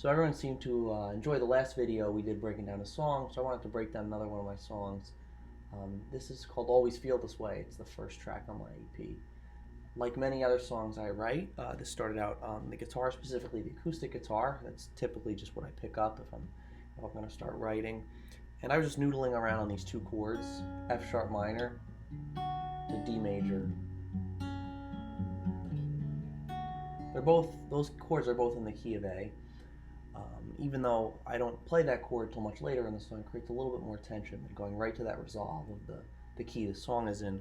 So everyone seemed to enjoy the last video we did breaking down a song, so I wanted to break down another one of my songs. This is called Always Feel This Way. It's the first track on my EP. Like many other songs I write, this started out on the guitar, specifically the acoustic guitar. That's typically just what I pick up if I'm going to start writing. And I was just noodling around on these two chords, F sharp minor to D major. Those chords are both in the key of A. Even though I don't play that chord till much later in the song, it creates a little bit more tension than going right to that resolve of the key the song is in.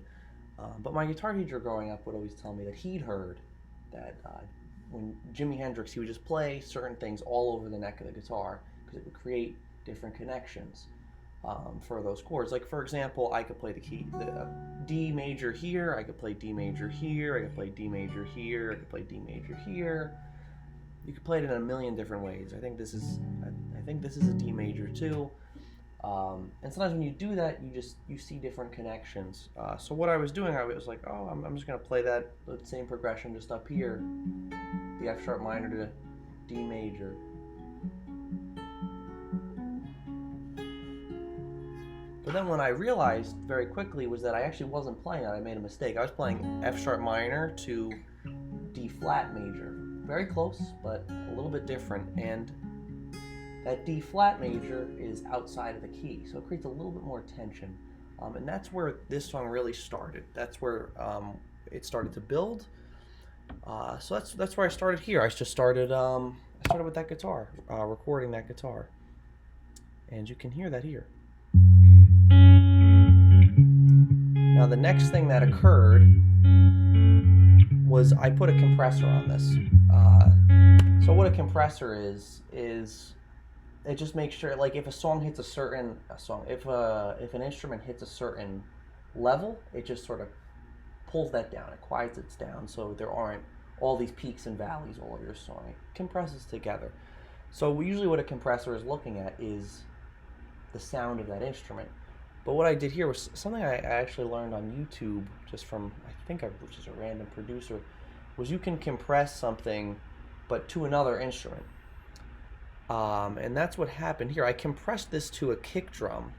But my guitar teacher growing up would always tell me that he'd heard that when Jimi Hendrix, he would just play certain things all over the neck of the guitar because it would create different connections for those chords. Like, for example, I could play the D major here, I could play D major here, I could play D major here, I could play D major here. You could play it in a million different ways. I think this is a D major too. And sometimes when you do that, you see different connections. So what I was doing, I was like, oh, I'm just gonna play the same progression just up here, the F sharp minor to D major. But then what I realized very quickly was that I actually wasn't playing that. I made a mistake. I was playing F sharp minor to D flat major. Very close, but a little bit different. And that D flat major is outside of the key, so it creates a little bit more tension. And that's where this song really started. That's where it started to build. So that's where I started here. I started with that guitar, recording that guitar. And you can hear that here. Now the next thing that occurred was I put a compressor on this. So what a compressor is it just makes sure, like, if a song hits if an instrument hits a certain level, it just sort of pulls that down. It quiets it down so there aren't all these peaks and valleys all over your song. It compresses together. So usually what a compressor is looking at is the sound of that instrument. But what I did here was something I actually learned on YouTube, just from, which is a random producer, was you can compress something, but to another instrument. And that's what happened here. I compressed this to a kick drum,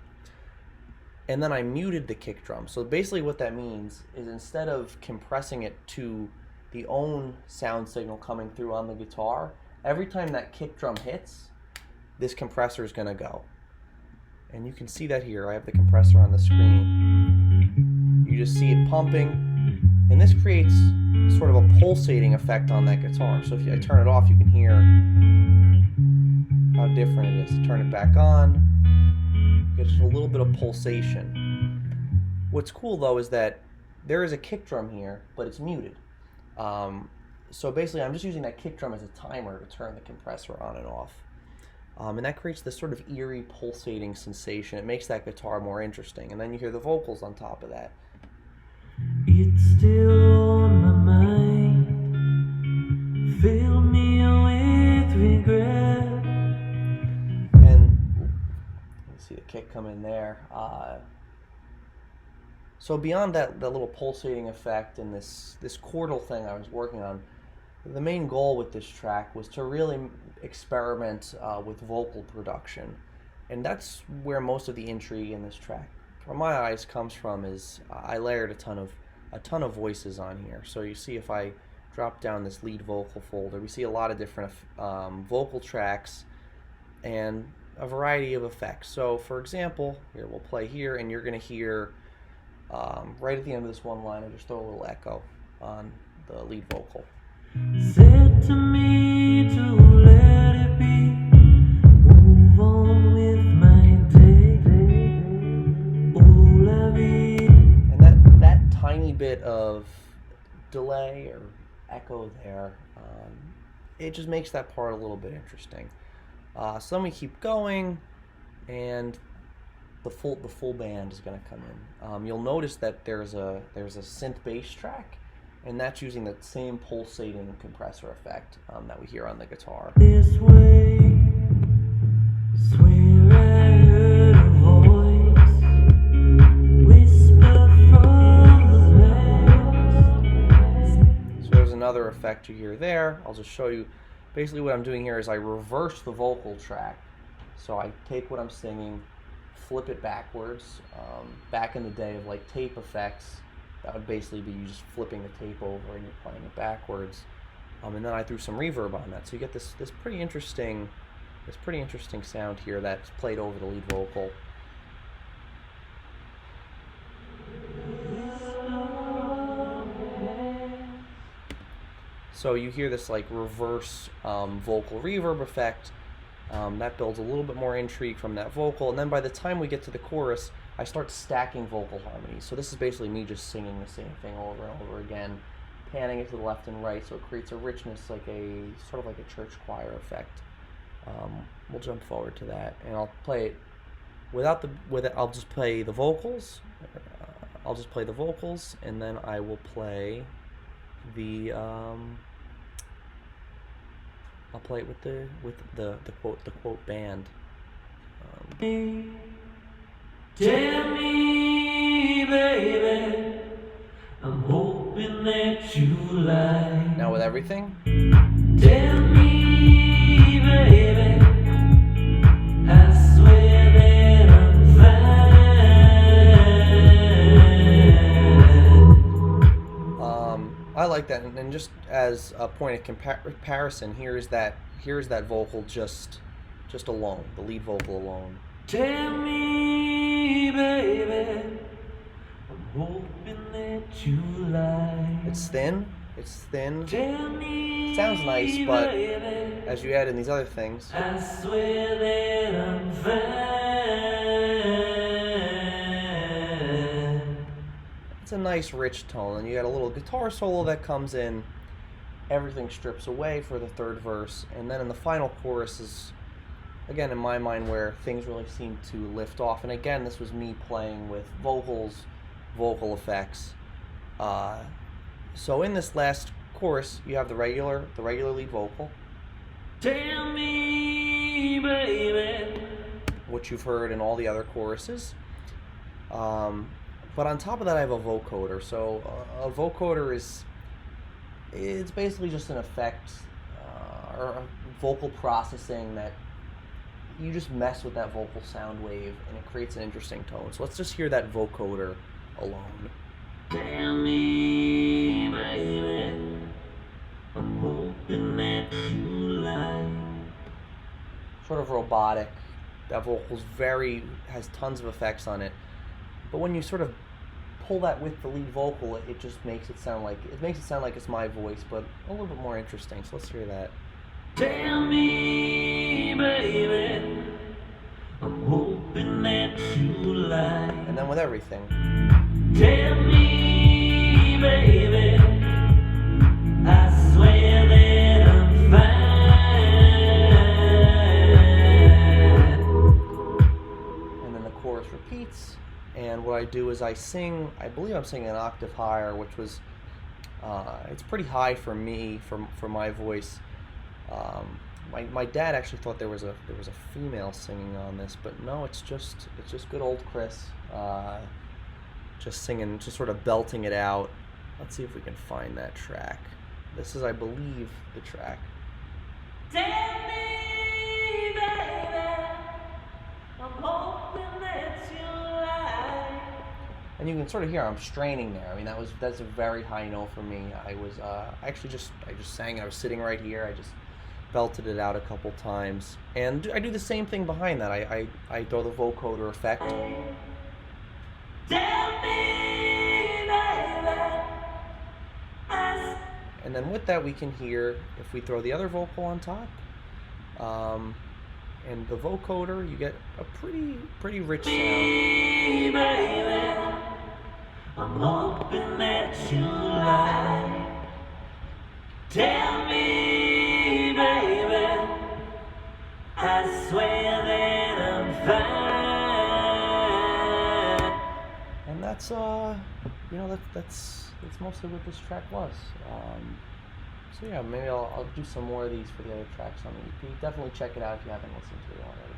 and then I muted the kick drum. So basically what that means is instead of compressing it to the own sound signal coming through on the guitar, every time that kick drum hits, this compressor is going to go. And you can see that here. I have the compressor on the screen. You just see it pumping, and this creates sort of a pulsating effect on that guitar. So if I turn it off, you can hear how different it is. Turn it back on, you get just a little bit of pulsation. What's cool though is that there is a kick drum here, but it's muted. So basically I'm just using that kick drum as a timer to turn the compressor on and off. And that creates this sort of eerie pulsating sensation. It makes that guitar more interesting. And then you hear the vocals on top of that. It's still on my mind, fill me with regret. And you see the kick come in there. So beyond that little pulsating effect and this chordal thing I was working on, the main goal with this track was to really experiment with vocal production. And that's where most of the intrigue in this track, from my eyes, comes from. Is I layered a ton of voices on here. So you see, if I drop down this lead vocal folder, we see a lot of different vocal tracks and a variety of effects. So for example, here we'll play here, and you're going to hear right at the end of this one line, I just throw a little echo on the lead vocal. Said to me to let it be, move on with my day, all I be. And that tiny bit of delay or echo there, it just makes that part a little bit interesting. So then we keep going, and the full band is going to come in. You'll notice that there's a synth bass track, and that's using the same pulsating compressor effect that we hear on the guitar. This way, swear I heard a voice whisper from the past. So there's another effect you hear there. I'll just show you. basically what I'm doing here is I reverse the vocal track. So I take what I'm singing, flip it backwards. Back in the day of like tape effects, that would basically be you just flipping the tape over and you're playing it backwards. And then I threw some reverb on that, so you get this pretty interesting sound here that's played over the lead vocal. So you hear this like reverse vocal reverb effect. That builds a little bit more intrigue from that vocal, and then by the time we get to the chorus, I start stacking vocal harmonies. So this is basically me just singing the same thing over and over again, panning it to the left and right, so it creates a richness, like a sort of like a church choir effect. We'll jump forward to that, and I'll play it I'll just play the vocals. I'll just play the vocals, and then I will play the I'll play it with the quote band. Tell me, baby, I'm hoping that you like. Now with everything. Tell me, baby, I swear that I'm fine. I like that, and just as a point of comparison, here's that vocal just alone, the lead vocal alone. Tell me, baby, I'm hoping that you like. It's thin. Tell me, Sounds nice, but baby, as you add in these other things, I swear that I'm fine. it's a nice rich tone, and you got a little guitar solo that comes in. Everything strips away for the third verse, and then in the final chorus is, again, in my mind, where things really seem to lift off. And again, this was me playing with vocals, vocal effects. So in this last chorus, you have the regular lead vocal. Tell me, baby, which you've heard in all the other choruses. But on top of that, I have a vocoder. So a vocoder it's basically just an effect or a vocal processing that you just mess with that vocal sound wave and it creates an interesting tone. So let's just hear that vocoder alone. tell me, baby, I'm hoping that you like. Sort of robotic. That vocal's has tons of effects on it. But when you sort of pull that with the lead vocal, it just makes it sound like it's my voice, but a little bit more interesting. So let's hear that. Tell me, baby, I'm hoping that you like. And then with everything. Tell me, baby, I swear that I'm fine. And then the chorus repeats. And what I do is I believe I'm singing an octave higher, which was, it's pretty high for me, for my voice. My dad actually thought there was a female singing on this, but no, it's just good old Chris, just singing, just sort of belting it out. Let's see if we can find that track. This is, I believe, the track. Tell me, baby, I'm hoping that you like. And you can sort of hear I'm straining there. I mean, that's a very high note for me. I just sang it. I was sitting right here. I just belted it out a couple times, and I do the same thing behind that. I throw the vocoder effect. Tell me, baby, And then with that, we can hear, if we throw the other vocal on top, and the vocoder, you get a pretty rich sound. baby, I'm hoping that you like. Tell me, baby, I swear that I'm fine. And that's that's mostly what this track was. So yeah, maybe I'll do some more of these for the other tracks on the EP. Definitely check it out if you haven't listened to it already.